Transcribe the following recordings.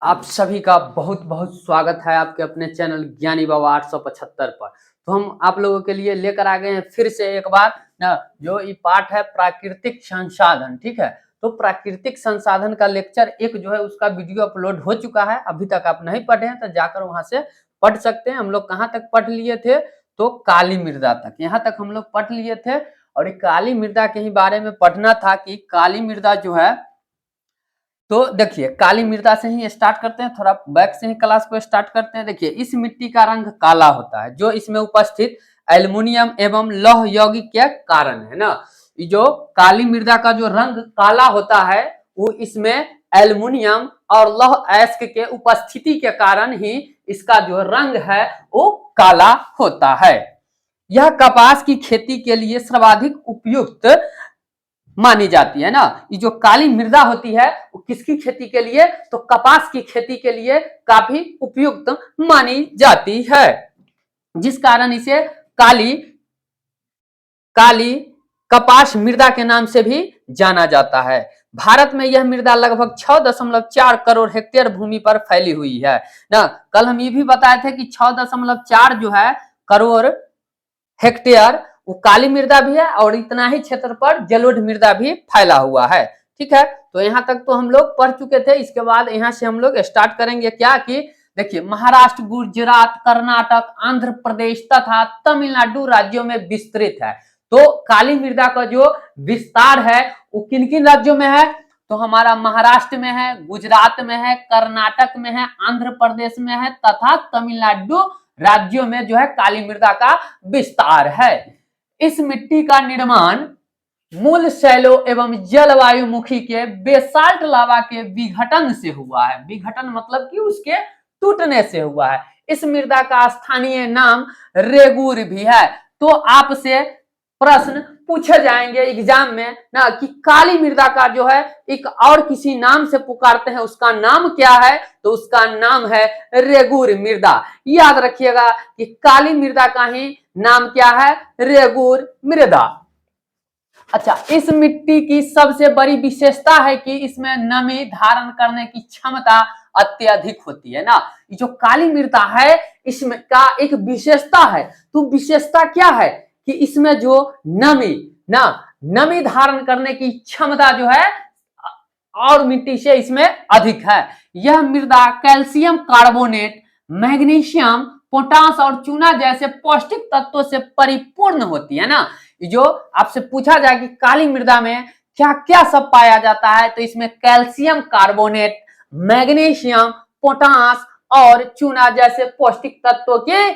आप सभी का बहुत बहुत स्वागत है आपके अपने चैनल ज्ञानी बाबा 875 पर। तो हम आप लोगों के लिए लेकर आ गए हैं फिर से एक बार ना, जो ये पाठ है प्राकृतिक संसाधन। ठीक है, तो प्राकृतिक संसाधन का लेक्चर एक जो है उसका वीडियो अपलोड हो चुका है। अभी तक आप नहीं पढ़े हैं तो जाकर वहां से पढ़ सकते हैं। हम लोग कहाँ तक पढ़ लिए थे, तो काली मृदा तक, यहाँ तक हम लोग पढ़ लिए थे। और ये काली मृदा के ही बारे में पढ़ना था कि काली मृदा जो है, तो देखिए काली मृदा से ही स्टार्ट करते हैं, थोड़ा बैक से ही क्लास को स्टार्ट करते हैं। देखिए इस मिट्टी का रंग काला होता है जो इसमें उपस्थित एल्युमिनियम एवं लौह यौगिक के कारण है ना। ये जो काली मृदा का जो रंग काला होता है वो इसमें एल्युमिनियम और लौह अयस्क के उपस्थिति के कारण ही इसका जो रंग है वो काला होता है। यह कपास की खेती के लिए सर्वाधिक उपयुक्त मानी जाती है ना। ये जो काली मृदा होती है वो किसकी खेती के लिए, तो कपास की खेती के लिए काफी उपयुक्त मानी जाती है, जिस कारण इसे काली काली कपास मृदा के नाम से भी जाना जाता है। भारत में यह मृदा लगभग 6.4 करोड़ हेक्टेयर भूमि पर फैली हुई है ना। कल हम ये भी बताए थे कि 6.4 जो है करोड़ हेक्टेयर वो काली मृदा भी है और इतना ही क्षेत्र पर जलोढ़ मृदा भी फैला हुआ है। ठीक है, तो यहाँ तक तो हम लोग पढ़ चुके थे। इसके बाद यहाँ से हम लोग स्टार्ट करेंगे क्या कि देखिए महाराष्ट्र, गुजरात, कर्नाटक, आंध्र प्रदेश तथा तमिलनाडु राज्यों में विस्तृत है। तो काली मृदा का जो विस्तार है वो किन किन राज्यों में है, तो हमारा महाराष्ट्र में है, गुजरात में है, कर्नाटक में है, आंध्र प्रदेश में है तथा तमिलनाडु राज्यों में जो है काली मृदा का विस्तार है। इस मिट्टी का निर्माण मूल शैलों एवं जलवायु मुखी के बेसाल्ट लावा के विघटन से हुआ है। विघटन मतलब कि उसके टूटने से हुआ है। इस मृदा का स्थानीय नाम रेगुर भी है। तो आपसे प्रश्न पूछे जाएंगे एग्जाम में ना कि काली मृदा का जो है एक और किसी नाम से पुकारते हैं, उसका नाम क्या है, तो उसका नाम है रेगुर मृदा। याद रखिएगा कि काली मृदा का ही नाम क्या है, रेगुर मृदा। अच्छा, इस मिट्टी की सबसे बड़ी विशेषता है कि इसमें नमी धारण करने की क्षमता अत्यधिक होती है ना। ये जो काली मृदा है इसमें का एक विशेषता है, तो विशेषता क्या है कि इसमें जो नमी ना नमी धारण करने की क्षमता जो है और मिट्टी से इसमें अधिक है। यह मृदा कैल्शियम कार्बोनेट, मैग्नीशियम, पोटास और चूना जैसे पौष्टिक तत्वों से परिपूर्ण होती है ना। जो आपसे पूछा जाए कि काली मृदा में क्या क्या सब पाया जाता है, तो इसमें कैल्शियम कार्बोनेट, मैग्नीशियम, पोटास और चूना जैसे पौष्टिक तत्वों के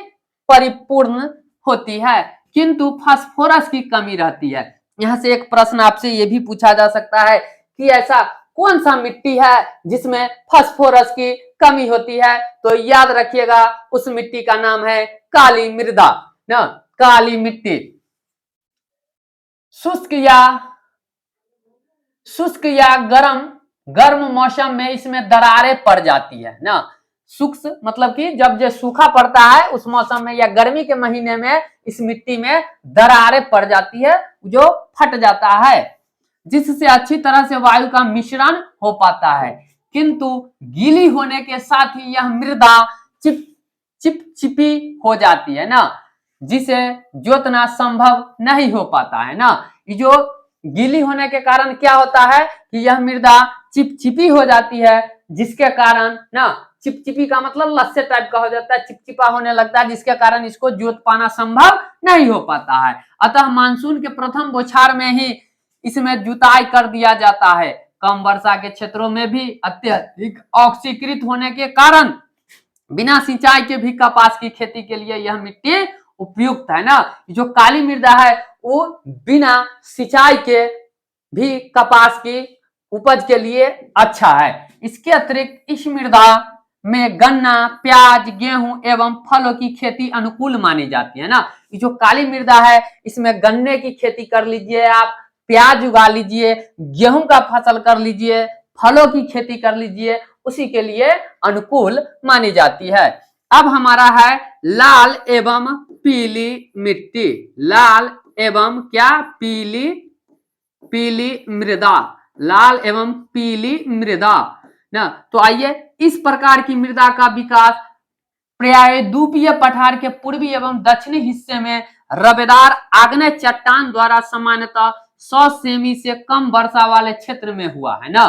परिपूर्ण होती है, किंतु फास्फोरस की कमी रहती है। यहां से एक प्रश्न आपसे यह भी पूछा जा सकता है कि ऐसा कौन सा मिट्टी है जिसमें फास्फोरस की कमी होती है, तो याद रखिएगा उस मिट्टी का नाम है काली मृदा ना। काली मिट्टी शुष्क या गर्म मौसम में इसमें दरारें पड़ जाती है ना। शुष्क मतलब कि जब जो सूखा पड़ता है उस मौसम में या गर्मी के महीने में इस मिट्टी में दरारें पड़ जाती है, जो फट जाता है, जिससे अच्छी तरह से वायु का मिश्रण हो पाता है। किंतु गीली होने के साथ ही यह मृदा चिपचिपी हो जाती है ना, जिसे जोतना संभव नहीं हो पाता है ना। ये जो गीली होने के कारण क्या होता है कि यह मृदा चिपचिपी हो जाती है, जिसके कारण ना चिपचिपी का मतलब लस्से टाइप का हो जाता है, चिपचिपा होने लगता है, जिसके कारण इसको जोत पाना संभव नहीं हो पाता है। अतः मानसून के प्रथम बौछार में ही इसमें जुताई कर दिया जाता है। कम वर्षा के क्षेत्रों में भी अत्यधिक ऑक्सीकृत होने के कारण बिना सिंचाई के भी कपास की खेती के लिए यह मिट्टी उपयुक्त है ना। जो काली मृदा है वो बिना सिंचाई के भी कपास की उपज के लिए अच्छा है। इसके अतिरिक्त इस मृदा में गन्ना, प्याज, गेहूं एवं फलों की खेती अनुकूल मानी जाती है ना। ये जो काली मृदा है इसमें गन्ने की खेती कर लीजिए, आप प्याज उगा लीजिए, गेहूं का फसल कर लीजिए, फलों की खेती कर लीजिए, उसी के लिए अनुकूल मानी जाती है। अब हमारा है लाल एवं पीली मिट्टी। लाल एवं क्या, पीली मृदा। लाल एवं पीली मृदा ना। तो आइए, इस प्रकार की मृदा का विकास प्रायद्वीपीय पठार के पूर्वी एवं दक्षिणी हिस्से में रबेदार आग्नेय चट्टान द्वारा सामान्यतः 100 सेमी से कम वर्षा वाले क्षेत्र में हुआ है ना।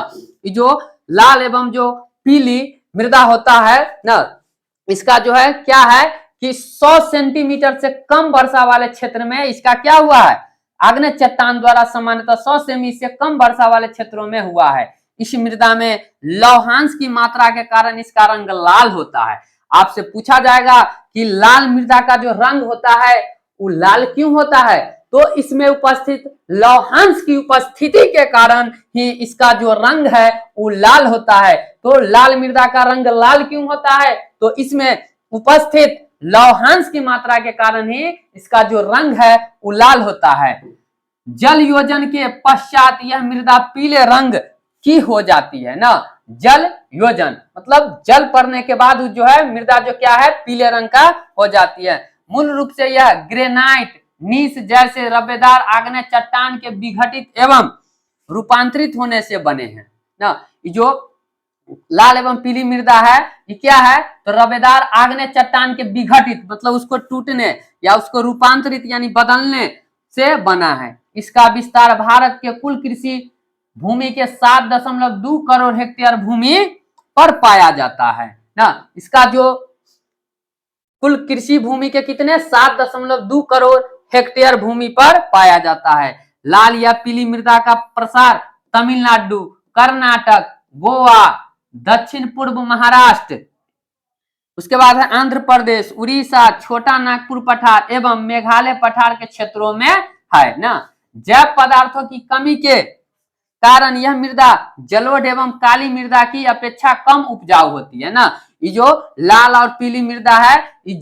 ये जो लाल एवं जो पीली मृदा होता है ना, इसका जो है क्या है कि 100 सेंटीमीटर से कम वर्षा वाले क्षेत्र में इसका क्या हुआ है, आग्नेय चट्टान द्वारा सामान्यतः 100 सेमी से कम वर्षा वाले क्षेत्रों में हुआ है। इस मृदा में लौहांश की मात्रा के कारण इसका रंग लाल होता है। आपसे पूछा जाएगा कि लाल मृदा का जो रंग होता है वो लाल क्यों होता है, तो इसमें उपस्थित लौहांश की उपस्थिति के कारण ही इसका जो रंग है वो लाल होता है। तो लाल मृदा का रंग लाल क्यों होता है, तो इसमें उपस्थित लौहांश की मात्रा के कारण ही इसका जो रंग है वो लाल होता है। जल योजन के पश्चात यह मृदा पीले रंग की हो जाती है ना। जल योजन मतलब जल पड़ने के बाद जो है मृदा जो क्या है पीले रंग का हो जाती है। मूल रूप से यह ग्रेनाइट नीस जैसे रबेदार आग्नेय चट्टान के विघटित एवं रूपांतरित होने से बने हैं ना। जो लाल एवं पीली मृदा है ये क्या है, तो रबेदार आग्नेय चट्टान के विघटित मतलब उसको टूटने या उसको रूपांतरित यानी बदलने से बना है। इसका विस्तार भारत के कुल कृषि भूमि के 7.2 करोड़ हेक्टेयर भूमि पर पाया जाता है ना। इसका जो कुल कृषि भूमि के कितने 7.2 करोड़ हेक्टेयर भूमि पर पाया जाता है। लाल या पीली मृदा का प्रसार तमिलनाडु, कर्नाटक, गोवा, दक्षिण पूर्व महाराष्ट्र, उसके बाद है आंध्र प्रदेश, उड़ीसा, छोटा नागपुर पठार एवं मेघालय पठार के क्षेत्रों में है ना। जैव पदार्थों की कमी के कारण यह मृदा जलोढ़ एवं काली मृदा की अपेक्षा कम उपजाऊ होती है ना। ये जो लाल और पीली मृदा है ये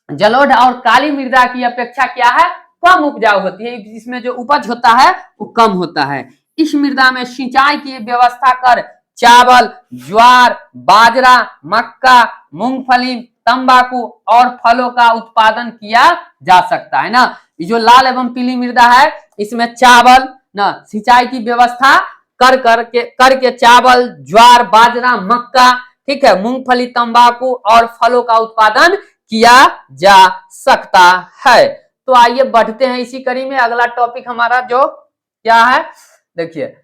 जलोढ़ और काली मृदा की अपेक्षा क्या है, कम उपजाऊ होती है। इसमें जो उपज होता है वो कम होता है। इस मृदा में सिंचाई की व्यवस्था कर चावल, ज्वार, बाजरा, मक्का, मूंगफली, तंबाकू और फलों का उत्पादन किया जा सकता है ना। ये जो लाल एवं पीली मृदा है इसमें चावल ना सिंचाई की व्यवस्था करके चावल, ज्वार, बाजरा, मक्का, ठीक है, मूंगफली, तंबाकू और फलों का उत्पादन किया जा सकता है। तो आइए बढ़ते हैं इसी कड़ी में। अगला टॉपिक हमारा जो क्या है देखिए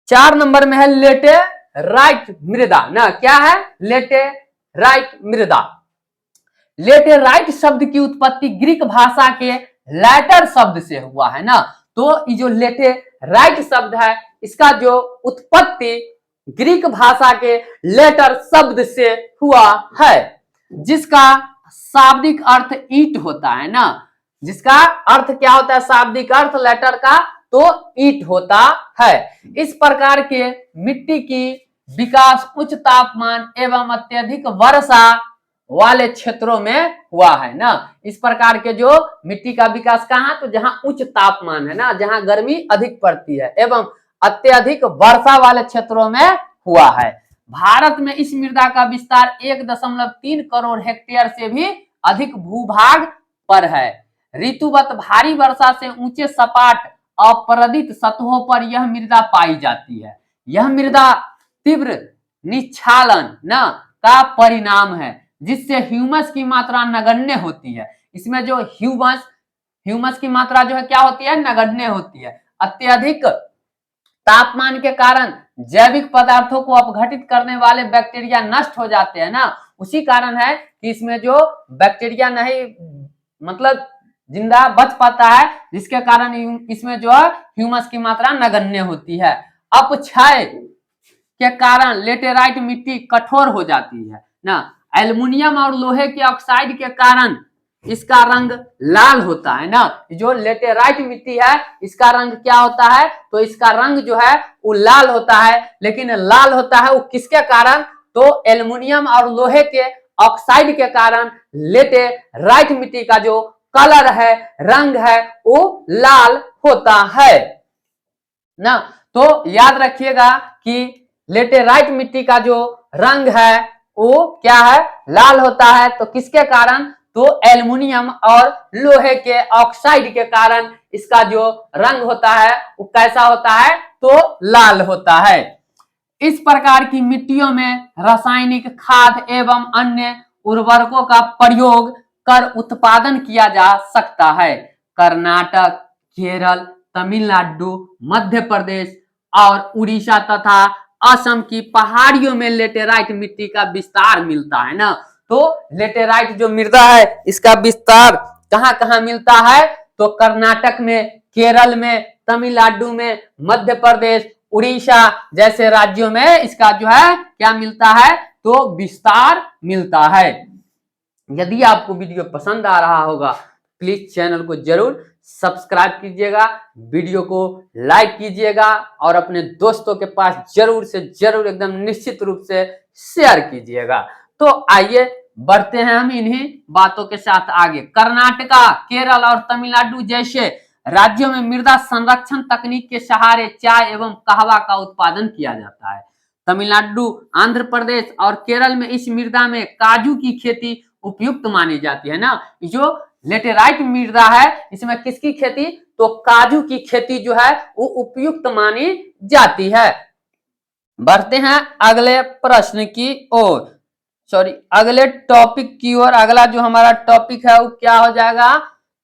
4 नंबर में है लेटेराइट मृदा ना। क्या है लेटेराइट मृदा। लेटेराइट शब्द की उत्पत्ति ग्रीक भाषा के लैटर शब्द से हुआ है ना। तो ये जो लेटेराइट शब्द है इसका जो उत्पत्ति ग्रीक भाषा के लेटर शब्द से हुआ है, जिसका शाब्दिक अर्थ ईंट होता है ना। जिसका अर्थ क्या होता है, शाब्दिक अर्थ लेटर का तो ईंट होता है। इस प्रकार के मिट्टी की विकास उच्च तापमान एवं अत्यधिक वर्षा वाले क्षेत्रों में हुआ है ना। इस प्रकार के जो मिट्टी का विकास कहाँ, तो जहां उच्च तापमान है ना, जहां गर्मी अधिक पड़ती है एवं अत्यधिक वर्षा वाले क्षेत्रों में हुआ है। भारत में इस मृदा का विस्तार 1.3 करोड़ हेक्टेयर से भी अधिक भूभाग पर है। ऋतुवत भारी वर्षा से ऊंचे सपाट अपरदित सतहों पर यह मृदा पाई जाती है। यह मृदा तीव्र निक्षालन न का परिणाम है, जिससे ह्यूमस की मात्रा नगण्य होती है। इसमें जो ह्यूमस की मात्रा जो है क्या होती है, नगण्य होती है। अत्यधिक तापमान के कारण जैविक पदार्थों को अपघटित करने वाले बैक्टीरिया नष्ट हो जाते हैं ना। उसी कारण है कि इसमें जो बैक्टीरिया नहीं मतलब जिंदा बच पाता है, जिसके कारण इसमें जो है ह्यूमस की मात्रा नगण्य होती है। अपक्षय के कारण लेटेराइट मिट्टी कठोर हो जाती है ना। एल्युमिनियम और लोहे के ऑक्साइड के कारण इसका रंग लाल होता है ना। जो लेटेराइट मिट्टी है इसका रंग क्या होता है, तो इसका रंग जो है वो लाल होता है। लेकिन लाल होता है वो किसके कारण, तो एल्युमिनियम और लोहे के ऑक्साइड के कारण लेटेराइट मिट्टी का जो कलर है, रंग है, वो लाल होता है ना। तो याद रखिएगा कि लेटेराइट मिट्टी का जो रंग है वो क्या है, लाल होता है। तो किसके कारण, तो एल्युमिनियम और लोहे के ऑक्साइड के कारण इसका जो रंग होता है वो कैसा होता है, तो लाल होता है। इस प्रकार की मिट्टियों में रासायनिक खाद एवं अन्य उर्वरकों का प्रयोग कर उत्पादन किया जा सकता है। कर्नाटक, केरल, तमिलनाडु, मध्य प्रदेश और उड़ीसा तथा असम की पहाड़ियों में लेटेराइट मिट्टी का विस्तार मिलता है ना। तो लेटेराइट जो मृदा है इसका विस्तार कहाँ कहाँ मिलता है? तो कर्नाटक में, केरल में, तमिलनाडु में, मध्य प्रदेश, उड़ीसा जैसे राज्यों में इसका जो है क्या मिलता है? तो विस्तार मिलता है। यदि आपको वीडियो पसंद आ रहा होगा प्लीज चैनल को जरूर सब्सक्राइब कीजिएगा, वीडियो को लाइक कीजिएगा और अपने दोस्तों के पास जरूर से जरूर एकदम निश्चित रूप से शेयर कीजिएगा। तो आइए बढ़ते हैं हम इन्हीं बातों के साथ आगे। कर्नाटका, केरल और तमिलनाडु जैसे राज्यों में मृदा संरक्षण तकनीक के सहारे चाय एवं कहवा का उत्पादन किया जाता है। तमिलनाडु, आंध्र प्रदेश और केरल में इस मृदा में काजू की खेती उपयुक्त मानी जाती है ना। जो लेटेराइट मृदा है इसमें किसकी खेती? तो काजू की खेती जो है वो उपयुक्त मानी जाती है। बढ़ते हैं अगले प्रश्न की ओर, सॉरी अगले टॉपिक की ओर। अगला जो हमारा टॉपिक है वो क्या हो जाएगा?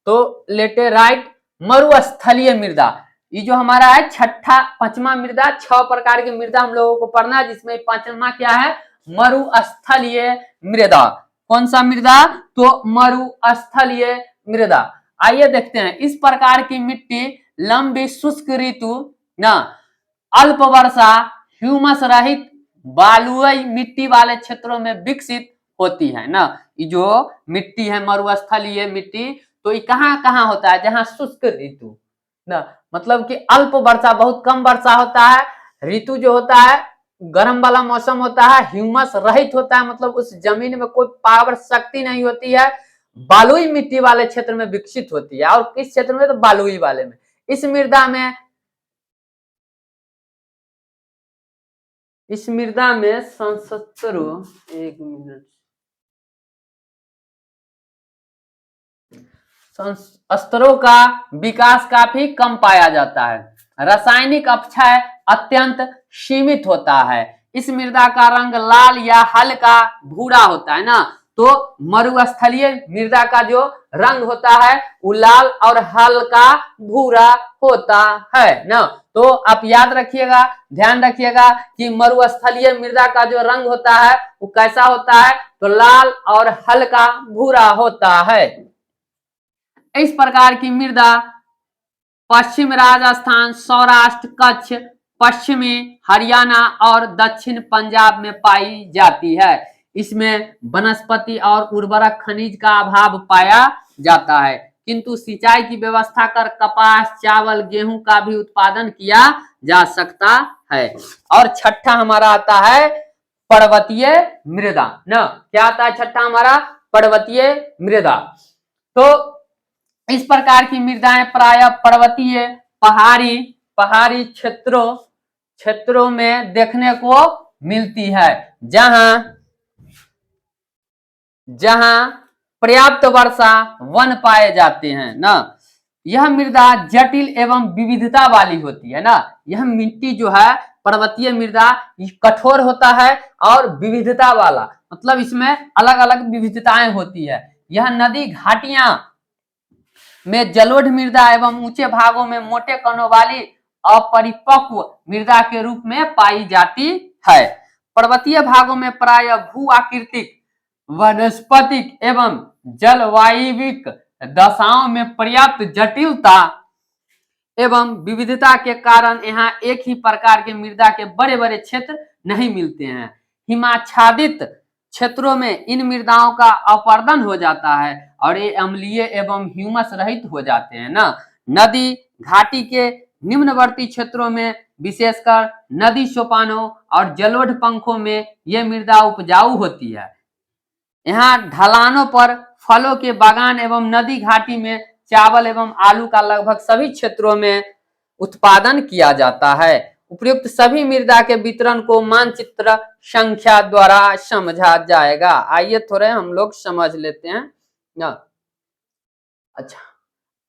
तो लेटेराइट मरुस्थलीय मृदा। ये जो हमारा है छठा पांचवा मृदा, 6 प्रकार की मृदा हम लोगों को पढ़ना है, जिसमें पांचवा क्या है? मरुस्थलीय मृदा। कौन सा मृदा? तो मरुस्थलीय मृदा। आइए देखते हैं। इस प्रकार की मिट्टी लंबी शुष्क ऋतु ना, अल्प वर्षा, ह्यूमस रहित बालुई मिट्टी वाले क्षेत्रों में विकसित होती है ना। ये जो मिट्टी है मरुस्थलीय मिट्टी, तो ये कहाँ कहाँ होता है? जहाँ शुष्क ऋतु ना, मतलब कि अल्प वर्षा, बहुत कम वर्षा होता है, ऋतु जो होता है गर्म वाला मौसम होता है, ह्यूमस रहित होता है, मतलब उस जमीन में कोई पावर शक्ति नहीं होती है, बालुई मिट्टी वाले क्षेत्र में विकसित होती है। और किस क्षेत्र में? तो बालुई वाले में। इस मृदा में एक मिनट, स्तरों का विकास काफी कम पाया जाता है। रासायनिक अपक्षय अत्यंत सीमित होता है। इस मृदा का रंग लाल या हल्का भूरा होता है ना। तो मरुस्थलीय मृदा का जो रंग होता है वो लाल और हल्का भूरा होता है ना। तो आप याद रखिएगा, ध्यान रखिएगा कि मरुस्थलीय मृदा का जो रंग होता है वो कैसा होता है? तो लाल और हल्का भूरा होता है। इस प्रकार की मृदा पश्चिम राजस्थान, सौराष्ट्र, कच्छ, पश्चिमी हरियाणा और दक्षिण पंजाब में पाई जाती है। इसमें वनस्पति और उर्वरक खनिज का अभाव पाया जाता है, किंतु सिंचाई की व्यवस्था कर कपास, चावल, गेहूं का भी उत्पादन किया जा सकता है। और छठा हमारा आता है पर्वतीय मृदा ना। क्या आता है छठा हमारा? पर्वतीय मृदा। तो इस प्रकार की मृदाएं प्रायः पर्वतीय, पहाड़ी क्षेत्रों में देखने को मिलती है, जहां पर्याप्त वर्षा, वन पाए जाते हैं ना। यह मृदा जटिल एवं विविधता वाली होती है ना। यह मिट्टी जो है पर्वतीय मृदा कठोर होता है और विविधता वाला, मतलब इसमें अलग अलग विविधताएं होती है। यह नदी घाटियां में जलोढ़ मृदा एवं ऊंचे भागों में मोटे कणों वाली अपरिपक्व मृदा के रूप में पाई जाती है। पर्वतीय भागों में प्रायः भू आकृतिक, वनस्पतिक एवं जलवायविक दशाओं में पर्याप्त जटिलता एवं विविधता के कारण यहाँ एक ही प्रकार के मृदा के बड़े बड़े क्षेत्र नहीं मिलते हैं। हिमाच्छादित क्षेत्रों में इन मृदाओं का अपर्दन हो जाता है और ये अम्लीय एवं ह्यूमस रहित हो जाते हैं ना। नदी घाटी के निम्नवर्ती क्षेत्रों में, विशेषकर नदी सोपानों और जलोढ़ पंखों में ये मृदा उपजाऊ होती है। यहाँ ढलानों पर फलों के बागान एवं नदी घाटी में चावल एवं आलू का लगभग सभी क्षेत्रों में उत्पादन किया जाता है। उपयुक्त सभी मृदा के वितरण को मानचित्र संख्या द्वारा समझा जाएगा। आइए थोड़े हम लोग समझ लेते हैं ना। अच्छा,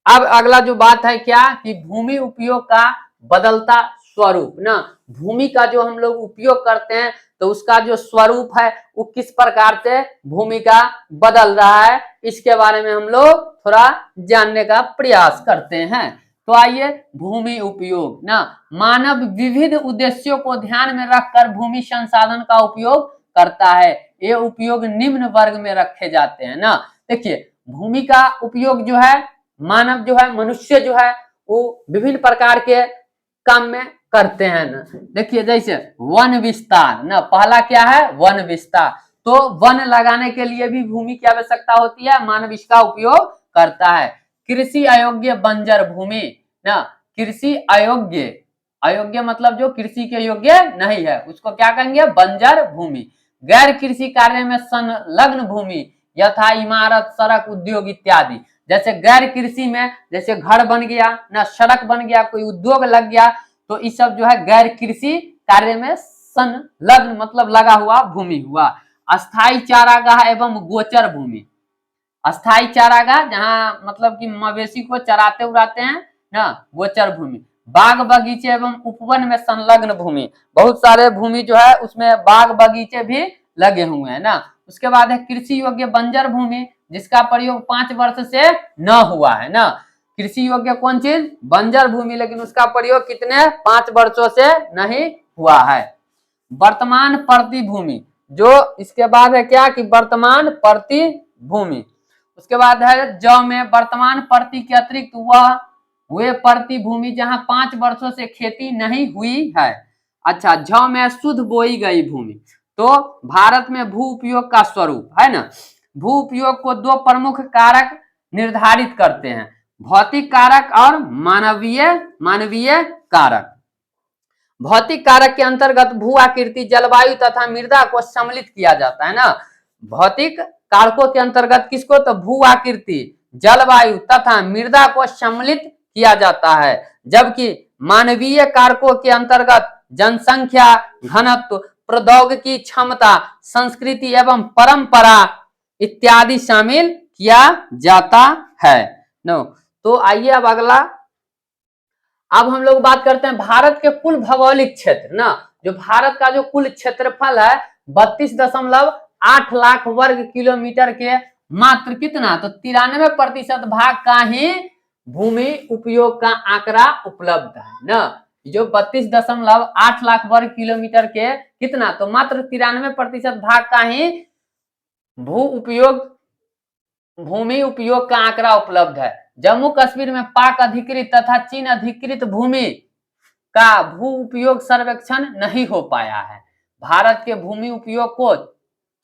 अब अगला जो बात है क्या कि भूमि उपयोग का बदलता स्वरूप ना, भूमि का जो हम लोग उपयोग करते हैं तो उसका जो स्वरूप है वो किस प्रकार से भूमि का बदल रहा है, इसके बारे में हम लोग थोड़ा जानने का प्रयास करते हैं। तो आइए, भूमि उपयोग ना, मानव विविध उद्देश्यों को ध्यान में रखकर भूमि संसाधन का उपयोग करता है। ये उपयोग निम्न वर्ग में रखे जाते हैं ना। देखिए, भूमि का उपयोग जो है मानव जो है, मनुष्य जो है वो विभिन्न प्रकार के काम में करते हैं ना। देखिए, जैसे वन विस्तार ना, पहला क्या है, वन विस्तार। तो वन लगाने के लिए भी भूमि की आवश्यकता होती है, मानव इसका उपयोग करता है। कृषि अयोग्य बंजर भूमि ना, कृषि अयोग्य, अयोग्य मतलब जो कृषि के योग्य नहीं है उसको क्या कहेंगे, बंजर भूमि। गैर कृषि कार्य में संलग्न भूमि यथा इमारत, सड़क, उद्योग इत्यादि। जैसे गैर कृषि में, जैसे घर बन गया ना, सड़क बन गया, कोई उद्योग लग गया, तो ये सब जो है गैर कृषि कार्य में संलग्न मतलब लगा हुआ भूमि हुआ। अस्थाई चारागाह एवं गोचर भूमि, अस्थाई चारागाह जहाँ मतलब कि मवेशी को चराते उड़ाते हैं ना, गोचर भूमि। बाग बगीचे एवं उपवन में संलग्न भूमि, बहुत सारे भूमि जो है उसमें बाग बगीचे भी लगे हुए हैं ना। उसके बाद है कृषि योग्य बंजर भूमि, जिसका प्रयोग 5 वर्ष से न हुआ है ना। कृषि योग्य कौन चीज, बंजर भूमि, लेकिन उसका प्रयोग कितने 5 वर्षों से नहीं हुआ है। वर्तमान प्रति भूमि, जो इसके बाद है क्या कि वर्तमान प्रति भूमि। उसके बाद है जौ में वर्तमान प्रति के अतिरिक्त वह वे प्रति भूमि जहां 5 वर्षों से खेती नहीं हुई है। अच्छा, जौ में शुद्ध बोई गई भूमि। तो भारत में भू उपयोग का स्वरूप है ना, भू उपयोग को 2 प्रमुख कारक निर्धारित करते हैं, भौतिक कारक और मानवीय कारक। भौतिक कारक के अंतर्गत भू आकृति, जलवायु तथा मृदा को सम्मिलित किया जाता है ना। भौतिक कारकों के अंतर्गत किसको, तो भू आकृति, जलवायु तथा मृदा को सम्मिलित किया जाता है। जबकि मानवीय कारकों के अंतर्गत जनसंख्या, घनत्व, प्रौद्योगिकी क्षमता, संस्कृति एवं परंपरा इत्यादि शामिल किया जाता है नो। तो आइए अब अगला, अब हम लोग बात करते हैं भारत के कुल भौगोलिक क्षेत्र ना। जो भारत का जो कुल क्षेत्रफल है 32.8 लाख वर्ग किलोमीटर के मात्र कितना, तो 93% भाग का ही भूमि उपयोग का आंकड़ा उपलब्ध है ना। जो 32.8 लाख वर्ग किलोमीटर के कितना, तो मात्र 93% भाग का ही भूमि उपयोग का आंकड़ा उपलब्ध है। जम्मू कश्मीर में पाक अधिकृत तथा चीन अधिकृत भूमि का भू उपयोग सर्वेक्षण नहीं हो पाया है। भारत के भूमि उपयोग को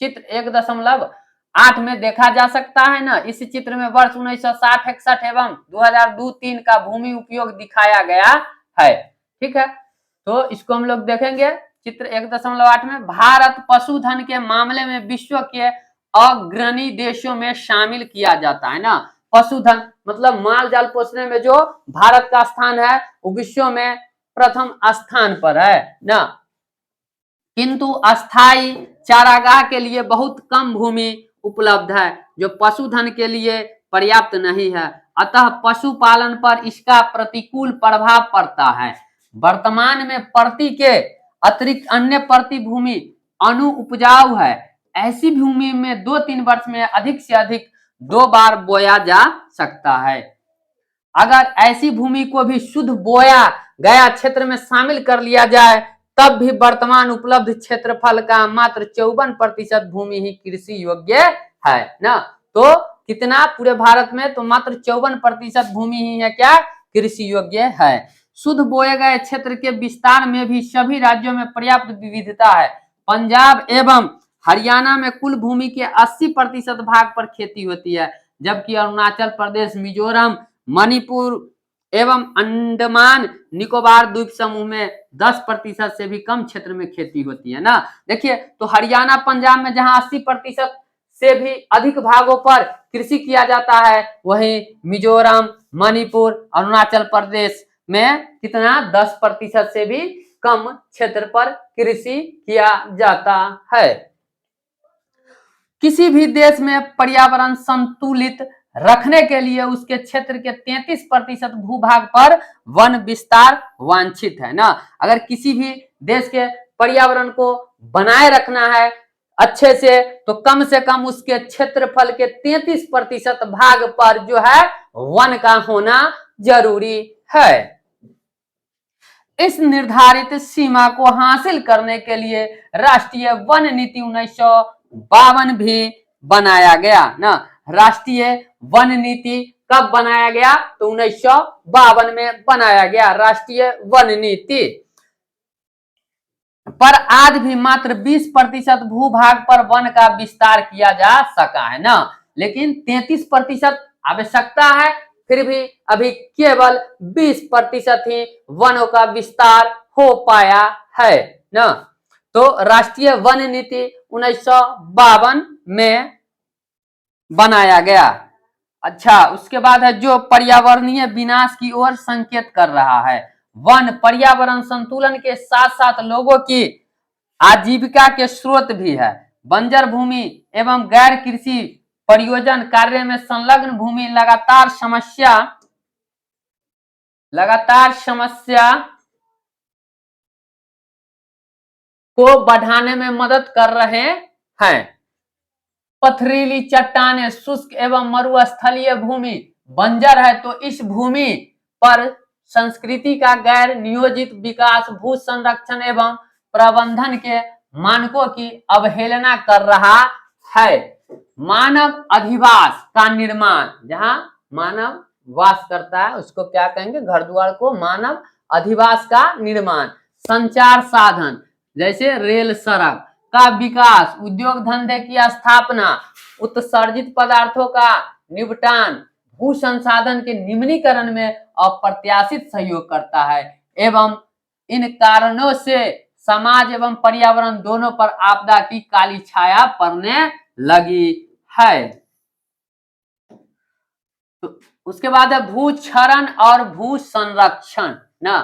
चित्र 1.8 में देखा जा सकता है ना। इस चित्र में वर्ष 1960-61 एवं 2002-03 का भूमि उपयोग दिखाया गया है। ठीक है, तो इसको हम लोग देखेंगे चित्र 1.8 में। भारत पशुधन के मामले में विश्व के अग्रणी देशों में शामिल किया जाता है ना। पशुधन मतलब माल जाल पोसने में जो भारत का स्थान है वो विश्व में प्रथम स्थान पर है ना। किंतु अस्थाई चारागाह के लिए बहुत कम भूमि उपलब्ध है, जो पशुधन के लिए पर्याप्त नहीं है। अतः पशुपालन पर इसका प्रतिकूल प्रभाव पड़ता है। वर्तमान में प्रति के अतिरिक्त अन्य प्रति भूमि अनु उपजाऊ है। ऐसी भूमि में 2-3 वर्ष में अधिक से अधिक 2 बार बोया जा सकता है। अगर ऐसी भूमि को भी शुद्ध बोया गया क्षेत्र में शामिल कर लिया जाए तब भी वर्तमान उपलब्ध क्षेत्रफल का मात्र 54% भूमि ही कृषि योग्य है ना। तो कितना पूरे भारत में, तो मात्र 54% भूमि ही है क्या, कृषि योग्य है। शुद्ध बोए गए क्षेत्र के विस्तार में भी सभी राज्यों में पर्याप्त विविधता है। पंजाब एवं हरियाणा में कुल भूमि के 80% भाग पर खेती होती है, जबकि अरुणाचल प्रदेश, मिजोरम, मणिपुर एवं अंडमान निकोबार द्वीप समूह में 10% से भी कम क्षेत्र में खेती होती है ना। देखिए, तो हरियाणा पंजाब में जहां 80% से भी अधिक भागों पर कृषि किया जाता है, वहीं मिजोरम, मणिपुर, अरुणाचल प्रदेश में कितना 10% से भी कम क्षेत्र पर कृषि किया जाता है। किसी भी देश में पर्यावरण संतुलित रखने के लिए उसके क्षेत्र के 33% भूभाग पर वन विस्तार वांछित है ना। अगर किसी भी देश के पर्यावरण को बनाए रखना है अच्छे से कम उसके क्षेत्रफल के 33% भाग पर जो है वन का होना जरूरी है। इस निर्धारित सीमा को हासिल करने के लिए राष्ट्रीय वन नीति 1952 भी बनाया गया ना। राष्ट्रीय वन नीति कब बनाया गया? तो 1952 में बनाया गया राष्ट्रीय वन नीति। पर आज भी मात्र 20% भूभाग पर वन का विस्तार किया जा सका है ना, लेकिन 33% आवश्यकता है, फिर भी अभी केवल 20% ही वनों का विस्तार हो पाया है ना। तो राष्ट्रीय वन नीति 1952 में बनाया गया। अच्छा, उसके बाद है जो पर्यावरणीय विनाश की ओर संकेत कर रहा है। वन पर्यावरण संतुलन के साथ साथ लोगों की आजीविका के स्रोत भी है। बंजर भूमि एवं गैर कृषि परियोजन कार्य में संलग्न भूमि लगातार समस्या को बढ़ाने में मदद कर रहे हैं। पथरीली चट्टानें, शुष्क एवं मरुस्थलीय भूमि बंजर है, तो इस भूमि पर संस्कृति का गैर नियोजित विकास भू संरक्षण एवं प्रबंधन के मानकों की अवहेलना कर रहा है। मानव अधिवास का निर्माण, जहां मानव वास करता है उसको क्या कहेंगे? घर द्वार को मानव अधिवास का निर्माण। संचार साधन जैसे रेल सड़क का विकास, उद्योग धंधे की स्थापना, उत्सर्जित पदार्थों का निपटान भू संसाधन के निम्नीकरण में अप्रत्याशित सहयोग करता है एवं इन कारणों से समाज एवं पर्यावरण दोनों पर आपदा की काली छाया पड़ने लगी है। तो उसके बाद है भूक्षरण और भू संरक्षण ना।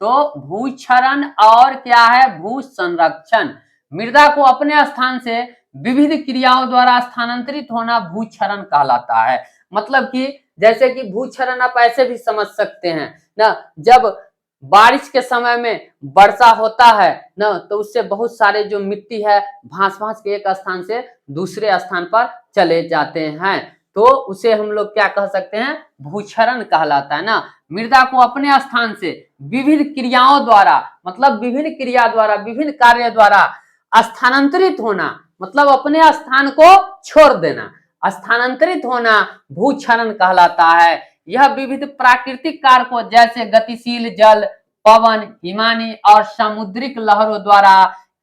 तो भूक्षरण और क्या है? भू संरक्षण। मृदा को अपने स्थान से विविध क्रियाओं द्वारा स्थानांतरित होना भूक्षरण कहलाता है। मतलब कि जैसे कि भूक्षरण आप ऐसे भी समझ सकते हैं ना, जब बारिश के समय में वर्षा होता है ना, तो उससे बहुत सारे जो मिट्टी है भांस भांस के एक स्थान से दूसरे स्थान पर चले जाते हैं, तो उसे हम लोग क्या कह सकते हैं? भूक्षरण कहलाता है ना। मृदा को अपने स्थान से विभिन्न क्रियाओं द्वारा, मतलब विभिन्न क्रिया द्वारा, विभिन्न कार्य द्वारा स्थानांतरित होना, मतलब अपने स्थान को छोड़ देना, स्थानांतरित होना भूक्षरण कहलाता है। यह विविध प्राकृतिक कारकों जैसे गतिशील जल, पवन, हिमानी और समुद्रिक लहरों द्वारा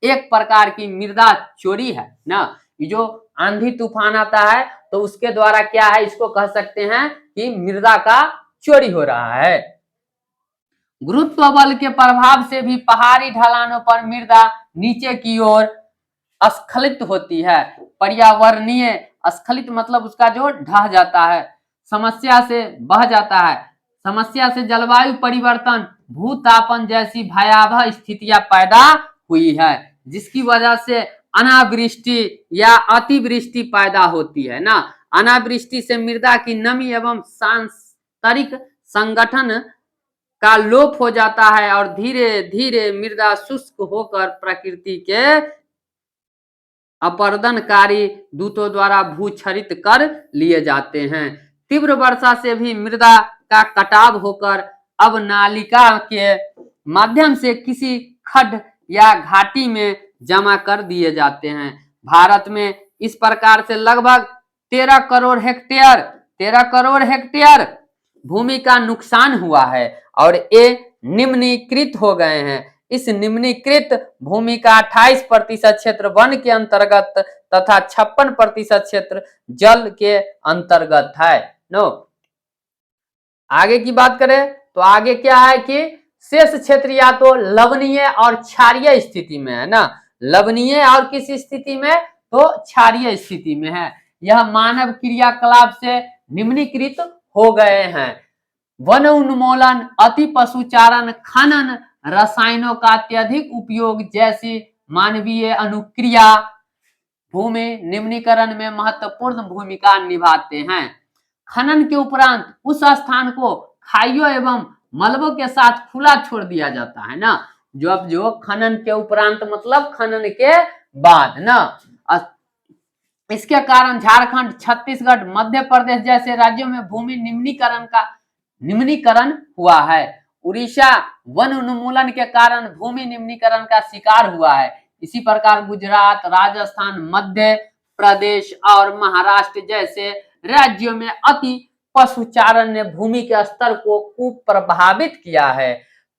एक प्रकार की मृदा चोरी है ना। जो आंधी तूफान आता है तो उसके द्वारा क्या है, इसको कह सकते हैं कि मृदा का चोरी हो रहा है। गुरुत्व बल के प्रभाव से भी पहाड़ी ढलानों पर मृदा नीचे की ओर स्खलित होती है। पर्यावरणीय स्खलित मतलब उसका जो ढह जाता है, समस्या से बह जाता है। समस्या से जलवायु परिवर्तन, भूतापन जैसी भयावह स्थितियां पैदा हुई है, जिसकी वजह से अनावृष्टि या अतिवृष्टि पैदा होती है ना। अनावृष्टि से मृदा की नमी एवं सांतरिक संगठन का लोप हो जाता है और धीरे धीरे मृदा शुष्क होकर प्रकृति के अपरदनकारी दूतों द्वारा भूक्षरित कर लिए जाते हैं। तीव्र वर्षा से भी मृदा का कटाव होकर अब नालिका के माध्यम से किसी खड्ड या घाटी में जमा कर दिए जाते हैं। भारत में इस प्रकार से लगभग 13 करोड़ हेक्टेयर भूमि का नुकसान हुआ है और ये निम्नीकृत हो गए हैं। इस निम्नीकृत भूमि का 28% क्षेत्र वन के अंतर्गत तथा 56% क्षेत्र जल के अंतर्गत है। नो, आगे की बात करें तो आगे क्या है कि शेष क्षेत्र या तो लवणीय और क्षारीय स्थिति में है ना। लवणीय और किस स्थिति में? तो क्षारीय स्थिति में है। यह मानव क्रियाकलाप से निम्नीकृत हो गए हैं। वन उन्मूलन, अति पशुचारण, खनन, रसायनों का अत्यधिक उपयोग जैसी मानवीय अनुक्रिया भूमि निम्नीकरण में महत्वपूर्ण भूमिका निभाते हैं। खनन के उपरांत उस स्थान को खाइयों एवं मलबों के साथ खुला छोड़ दिया जाता है ना। जो खनन के उपरांत मतलब खनन के बाद ना, इसके कारण झारखंड, छत्तीसगढ़, मध्य प्रदेश जैसे राज्यों में भूमि निम्नीकरण हुआ है। उड़ीसा वन उन्मूलन के कारण भूमि निम्नीकरण का शिकार हुआ है। इसी प्रकार गुजरात, राजस्थान, मध्य प्रदेश और महाराष्ट्र जैसे राज्यों में अति पशुचारण ने भूमि के स्तर को कुप्रभावित किया है।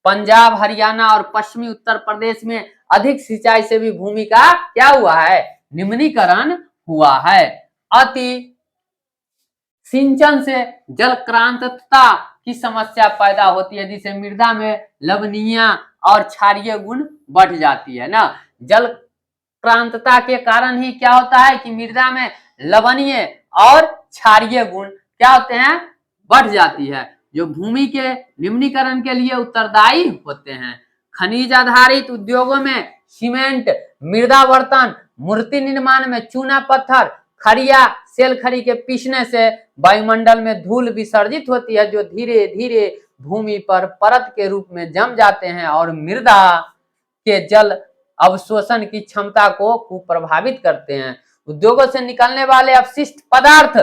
पंजाब, हरियाणा और पश्चिमी उत्तर प्रदेश में अधिक सिंचाई से भी भूमि का क्या हुआ है, निम्नीकरण हुआ है। अति सिंचन से जलक्रांतता की समस्या पैदा होती है, जिससे मृदा में लवणीय और क्षारीय गुण बढ़ जाती है ना। जल क्रांतता के कारण ही क्या होता है कि मृदा में लवणीय और क्षारीय गुण क्या होते हैं, बढ़ जाती है, जो भूमि के निम्नीकरण के लिए उत्तरदायी होते हैं। खनिज आधारित उद्योगों में सीमेंट, मृदा बर्तन, मूर्ति निर्माण में चूना पत्थर, खड़िया, सेल खड़ी के पीसने से वायुमंडल में धूल विसर्जित होती है, जो धीरे धीरे भूमि पर परत के रूप में जम जाते हैं और मृदा के जल अवशोषण की क्षमता को कुप्रभावित करते हैं। उद्योगों से निकलने वाले अपशिष्ट पदार्थ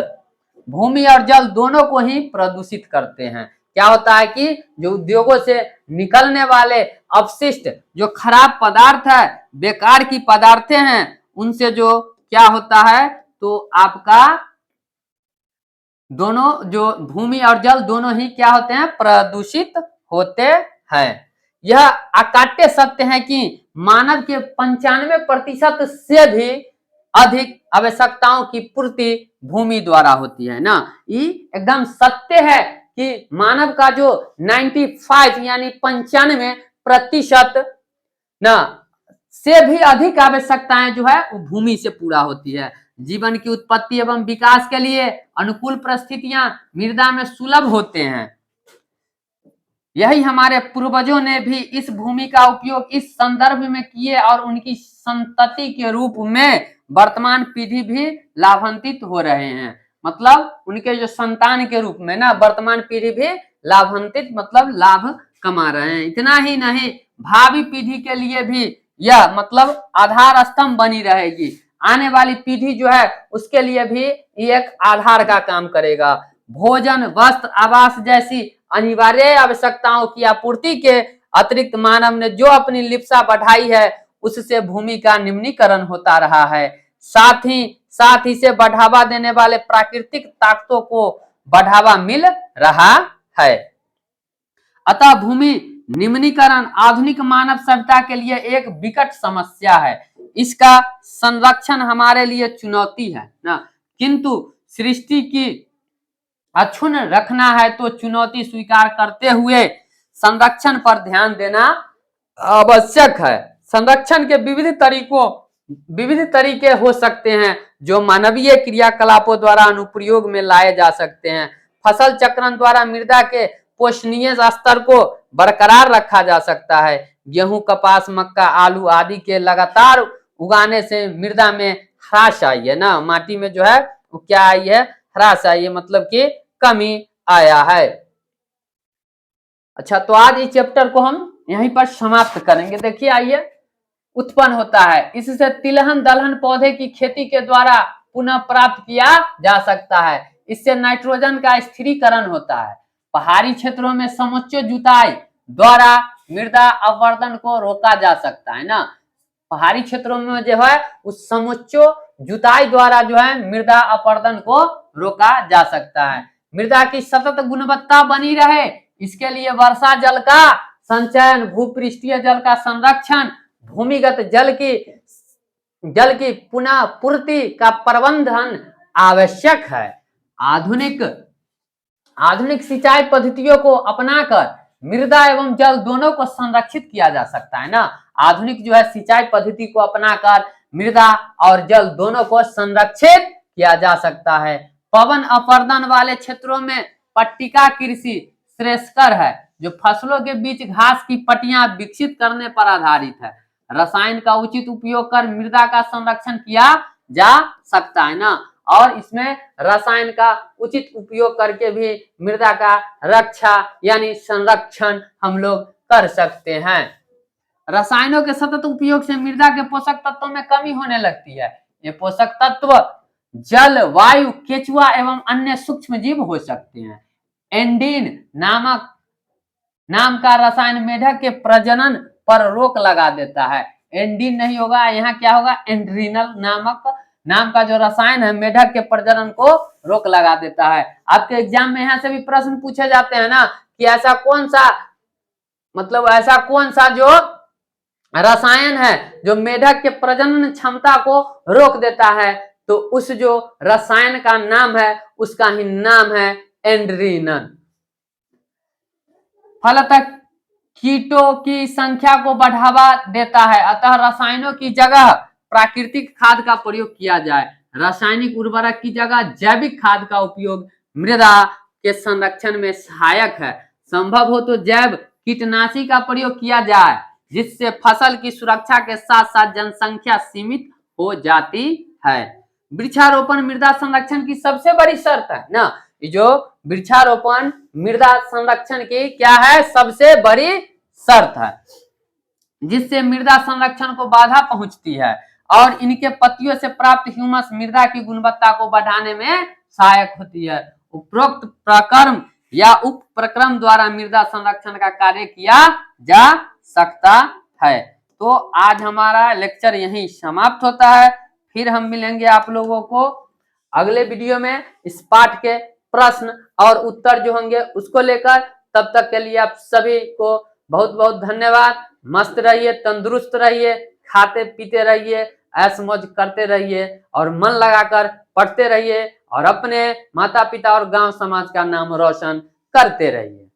भूमि और जल दोनों को ही प्रदूषित करते हैं। क्या होता है कि जो उद्योगों से निकलने वाले अपशिष्ट, जो खराब पदार्थ है, बेकार की पदार्थें हैं, उनसे जो क्या होता है, तो आपका दोनों जो भूमि और जल दोनों ही क्या होते हैं, प्रदूषित होते हैं। यह अकाट्य सत्य है कि मानव के 95% से भी अधिक आवश्यकताओं की पूर्ति भूमि द्वारा होती है ना। ये एकदम सत्य है कि मानव का जो 95 यानी 95% ना से भी अधिक आवश्यकताएं जो है वो भूमि से पूरा होती है। जीवन की उत्पत्ति एवं विकास के लिए अनुकूल परिस्थितियां मृदा में सुलभ होते हैं। यही हमारे पूर्वजों ने भी इस भूमि का उपयोग इस संदर्भ में किए और उनकी संतति के रूप में वर्तमान पीढ़ी भी लाभान्वित हो रहे हैं। मतलब उनके जो संतान के रूप में ना वर्तमान पीढ़ी भी लाभान्वित मतलब लाभ कमा रहे हैं। इतना ही नहीं, भावी पीढ़ी के लिए भी यह मतलब आधार स्तंभ बनी रहेगी। आने वाली पीढ़ी जो है उसके लिए भी एक आधार का काम करेगा। भोजन, वस्त्र, आवास जैसी अनिवार्य आवश्यकताओं की आपूर्ति के अतिरिक्त मानव ने जो अपनी लिप्सा बढ़ाई है उससे भूमि का निम्नीकरण होता रहा है। साथ ही से बढ़ावा देने वाले प्राकृतिक ताकतों को बढ़ावा मिल रहा है। अतः भूमि निम्नीकरण आधुनिक मानव सभ्यता के लिए एक विकट समस्या है। इसका संरक्षण हमारे लिए चुनौती है ना, किंतु सृष्टि की अक्षुण्ण रखना है तो चुनौती स्वीकार करते हुए संरक्षण पर ध्यान देना आवश्यक है। संरक्षण के विविध तरीके हो सकते हैं जो मानवीय क्रियाकलापों द्वारा अनुप्रयोग में लाए जा सकते हैं। फसल चक्रण द्वारा मृदा के पोषणीय स्तर को बरकरार रखा जा सकता है। गेहूं, कपास, मक्का, आलू आदि के लगातार उगाने से मृदा में ह्रास आई है ना, माटी में जो है वो क्या आई है, ह्रास आई है, मतलब कि कमी आया है। अच्छा, तो आज इस चैप्टर को हम यहीं पर समाप्त करेंगे। देखिए आइए, उत्पन्न होता है, इससे तिलहन दलहन पौधे की खेती के द्वारा पुनः प्राप्त किया जा सकता है। इससे नाइट्रोजन का स्थिरीकरण होता है। पहाड़ी क्षेत्रों में समुच्चय जुताई द्वारा मृदा अपवर्तन को रोका जा सकता है ना। पहाड़ी क्षेत्रों में जो है उस समुच्चय जुताई द्वारा जो है मृदा अपवर्तन को रोका जा सकता है। मृदा की सतत गुणवत्ता बनी रहे इसके लिए वर्षा जल का संचयन, भूपृष्ठीय जल का संरक्षण, भूमिगत जल की पुनः पूर्ति का प्रबंधन आवश्यक है। आधुनिक सिंचाई पद्धतियों को अपनाकर मृदा एवं जल दोनों को संरक्षित किया जा सकता है ना। आधुनिक जो है सिंचाई पद्धति को अपनाकर मृदा और जल दोनों को संरक्षित किया जा सकता है। पवन अपवर्तन वाले क्षेत्रों में पट्टिका कृषि श्रेयस्कर है, जो फसलों के बीच घास की पट्टियां विकसित करने पर आधारित है। रसायन का उचित उपयोग कर मृदा का संरक्षण किया जा सकता है ना। और इसमें रसायन का उचित उपयोग करके भी मृदा का रक्षा यानी संरक्षण हम लोग कर सकते हैं। रसायनों के सतत उपयोग से मृदा के पोषक तत्वों में कमी होने लगती है। ये पोषक तत्व जल, वायु, केचुआ एवं अन्य सूक्ष्म जीव हो सकते हैं। एंडीन नाम का रसायन मेढक के प्रजनन पर रोक लगा देता है। एंडीन नहीं होगा, यहाँ क्या होगा, एंड्रीनल नाम का जो रसायन है मेढक के प्रजनन को रोक लगा देता है। आपके एग्जाम में यहाँ से भी प्रश्न पूछे जाते हैं ना कि ऐसा कौन सा जो रसायन है जो मेढक के प्रजनन क्षमता को रोक देता है, तो उस जो रसायन का नाम है उसका ही नाम है एंड्रीनन। फलतः कीटों की संख्या को बढ़ावा देता है, अतः रसायनों की जगह प्राकृतिक खाद का प्रयोग किया जाए। रासायनिक उर्वरक की जगह जैविक खाद का उपयोग मृदा के संरक्षण में सहायक है। संभव हो तो जैव कीटनाशी का प्रयोग किया जाए, जिससे फसल की सुरक्षा के साथ साथ जनसंख्या सीमित हो जाती है। वृक्षारोपण मृदा संरक्षण की सबसे बड़ी शर्त है ना। जो वृक्षारोपण मृदा संरक्षण की क्या है, सबसे बड़ी शर्त है, जिससे मृदा संरक्षण को बाधा पहुंचती है और इनके पत्तियों से प्राप्त ह्यूमस मृदा की गुणवत्ता को बढ़ाने में सहायक होती है। उपरोक्त प्रक्रम या उप प्रक्रम द्वारा मृदा संरक्षण का कार्य किया जा सकता है। तो आज हमारा लेक्चर यहीं समाप्त होता है। फिर हम मिलेंगे आप लोगों को अगले वीडियो में इस पाठ के प्रश्न और उत्तर जो होंगे उसको लेकर। तब तक के लिए आप सभी को बहुत बहुत धन्यवाद। मस्त रहिए, तंदुरुस्त रहिए, खाते पीते रहिए, ऐश मौज करते रहिए और मन लगाकर पढ़ते रहिए और अपने माता पिता और गांव समाज का नाम रोशन करते रहिए।